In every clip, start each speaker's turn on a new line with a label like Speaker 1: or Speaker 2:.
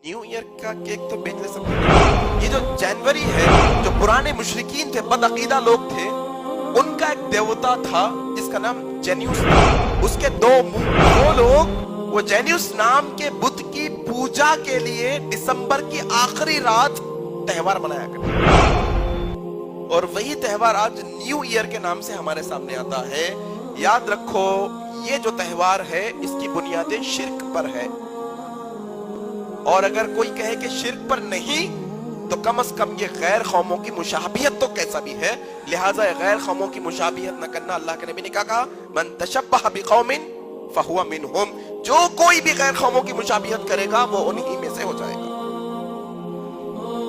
Speaker 1: New year का cake तो बेच ले सकते हैं। ये जो जनवरी है, जो पुराने मुशरिकीन थे, बदअकीदा लोग थे, उनका एक देवता था जिसका नाम जेन्यूस था। उसके दो मुंह। वो लोग वो जेन्यूस नाम के बुत की पूजा के लिए दिसंबर की आखिरी रात त्योहार मनाया करते, और वही त्योहार आज न्यू ईयर के नाम से हमारे सामने आता है। याद रखो, ये जो त्योहार है इसकी बुनियादें शिर्क पर है, और अगर कोई कहे कि शिर्क पर नहीं, तो कम से कम ये गैर कौमों की मुशाबियत तो कैसा भी है। लिहाजा गैर कौमों की मुशाबियत न करना। अल्लाह के नबी ने क्या कहा? मन तशब्बह बिकौमिन फहुवा मिनहुम। जो कोई भी गैर कौमों की मुशाबियत करेगा वो उन्हीं में से हो जाएगा।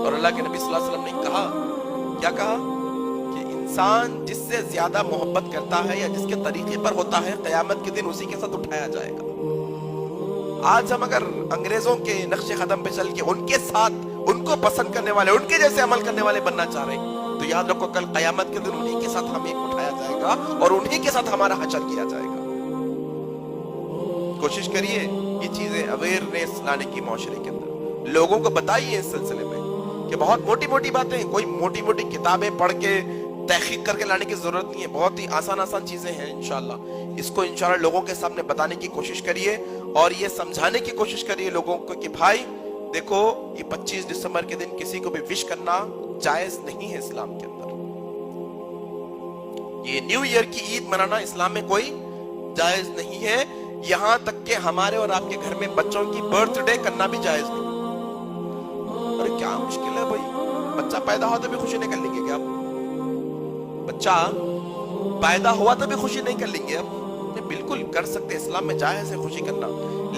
Speaker 1: और अल्लाह के नबी सल्लल्लाहु अलैहि वसल्लम ने कहा, क्या कहा? कि इंसान जिससे ज्यादा मोहब्बत करता है या जिसके तरीके पर होता है, क़यामत के दिन उसी के साथ उठाया जाएगा। आज हम अगर अंग्रेजों के नक्शे कदम पे चल के उनके साथ, उनको पसंद करने वाले, उनके जैसे अमल करने वाले बनना चाह रहे हैं, तो याद रखो कल क़यामत के दिन उन्हीं के साथ हमें उठाया जाएगा और उन्हीं के साथ हमारा हशर किया जाएगा। कोशिश करिए ये चीजें अवेयरनेस लाने की माशरे के अंदर, लोगों को बताइए इस सिलसिले में कि बहुत मोटी मोटी बातें, कोई मोटी मोटी किताबें पढ़ के तहकीक करके लाने की जरूरत नहीं है। बहुत ही आसान आसान चीजें हैं। इंशाल्लाह इसको इंशाल्लाह लोगों के सामने बताने की कोशिश करिए और ये समझाने की कोशिश करिए लोगों को कि भाई देखो, ये 25 दिसंबर के दिन किसी को भी विश करना जायज नहीं है इस्लाम के अंदर। ये न्यू ईयर की ईद मनाना इस्लाम में कोई जायज नहीं है। यहां तक कि हमारे और आपके घर में बच्चों की बर्थडे करना भी जायज नहीं। अरे क्या मुश्किल है भाई, बच्चा पैदा हुआ तो भी खुशी नहीं कर लेंगे क्या आप? बच्चा पैदा हुआ तो भी खुशी नहीं कर लेंगे आप? बिल्कुल कर सकते, इस्लाम में जायज है खुशी करना,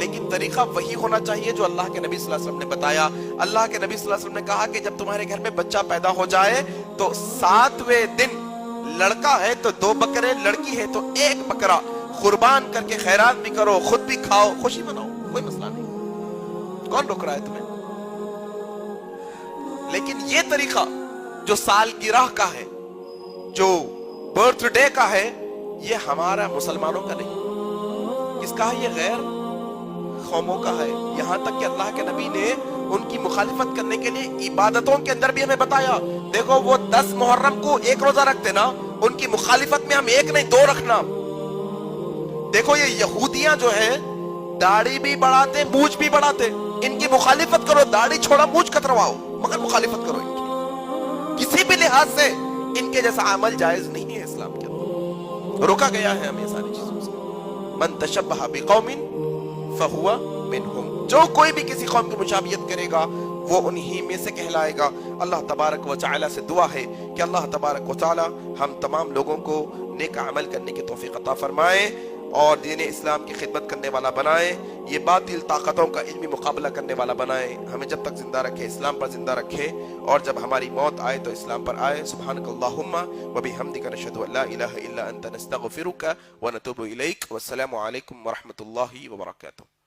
Speaker 1: लेकिन तरीका वही होना चाहिए जो अल्लाह के नबी सल्लल्लाहु अलैहि वसल्लम ने बताया। अल्लाह के नबी सल्लल्लाहु अलैहि वसल्लम ने कहा कि जब तुम्हारे घर में बच्चा पैदा हो जाए तो 7वें दिन, लड़का है तो 2 बकरे, लड़की है तो 1 बकरा कुर्बान करके खैरात भी करो, खुद भी खाओ, खुशी मनाओ, कोई मसला नहीं। कौन रोक रहा है तुम्हें? लेकिन ये तरीका जो सालगिरह का है, जो बर्थडे का है, ये हमारा मुसलमानों का नहीं। किसका है? ये गैर कौमों का है। यहां तक कि अल्लाह के नबी ने उनकी मुखालिफत करने के लिए इबादतों के अंदर भी हमें बताया। देखो, वो 10 मुहर्रम को 1 रोजा रखते ना, उनकी मुखालिफत में हम 1 नहीं 2 रखना। देखो, ये यहूदियां जो है दाढ़ी भी बढ़ाते, मूंछ भी बढ़ाते, इनकी मुखालिफत करो, दाढ़ी छोड़ा मूंछ कतरवाओ, मगर मुखालिफत करो इनकी। किसी भी लिहाज से इनके जैसा अमल जायज नहीं है इस्लाम के अंदर, रोका गया है हमें सारी चीजों से। मन तशब्बह बिकौमिन फहुवा मिनहुम। जो कोई भी किसी कौम की मुशाबियत करेगा वो उन्हीं में से कहलाएगा। अल्लाह तबारक व तआला से दुआ है कि अल्लाह तबारक व तआला हम तमाम लोगों को नेक अमल करने की तौफीक अता फरमाए और दीन इस्लाम की खिदमत करने वाला बनाए, ये बातिल ताकतों का इल्मी मुकाबला करने वाला बनाए। हमें जब तक जिंदा रखे इस्लाम पर जिंदा रखे, और जब हमारी मौत आए तो इस्लाम पर आए। सुब्हानकल्लाहुम्मा व बिहम्दिका नशहदु अल्ला इलाहा इल्ला अंता नस्तगफिरुका व नतूबु इलैक। वस्सलामु अलैकुम व रहमतुल्लाहि व बरकातुहू।